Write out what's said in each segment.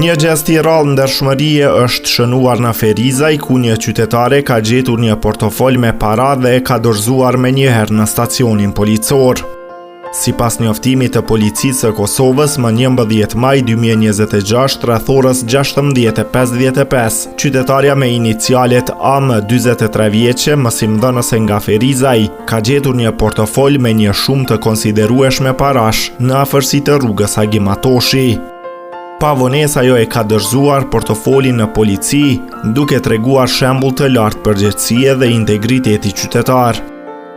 Një gjest i rrallë ndershmërie është shënuar në Ferizaj, ku një qytetare ka gjetur një portofol me para dhe e ka dorëzuar menjëherë në stacionin policor. Sipas njoftimit të Policisë së Kosovës, më 11 maj 2026, rreth orës 16:55, qytetarja me inicialet AM, 43 vjeçe, mësimdhënëse nga Ferizaj, ka gjetur një portofol me një shumë të konsiderueshme parash në afërsi të rrugës Agimatoshi. Pa vonesë ajo e ka dorëzuar portofolin në polici, duke treguar shembull të lartë përgjegjësie dhe integriteti qytetar.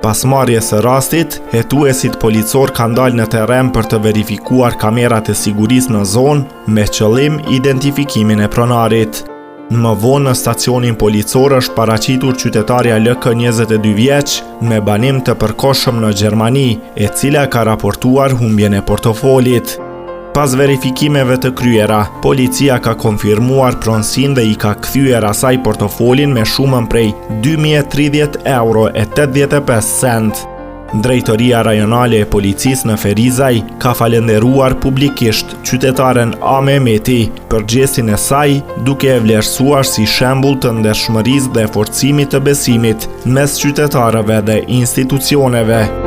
Pas marrjes së rastit, hetuesit policor kanë dalë në terren për të verifikuar kamerat e sigurisë në zonë me qëllim identifikimin e pronarit. Më vonë në stacionin policor është paraqitur qytetarja LK 22 vjeç me banim të përkohshëm në Gjermani, e cila ka raportuar humbjen e portofolit. Pas verifikimeve të kryera, policia ka konfirmuar pronësinë dhe i ka kthyer asaj portofolin me shumën prej 2030 euro e 85 cent. Drejtoria rajonale e policisë në Ferizaj ka falenderuar publikisht qytetaren A. Mehmeti për gestin e saj, duke e vlerësuar si shembull të ndershmërisë dhe forcimit të besimit mes qytetarëve dhe institucioneve.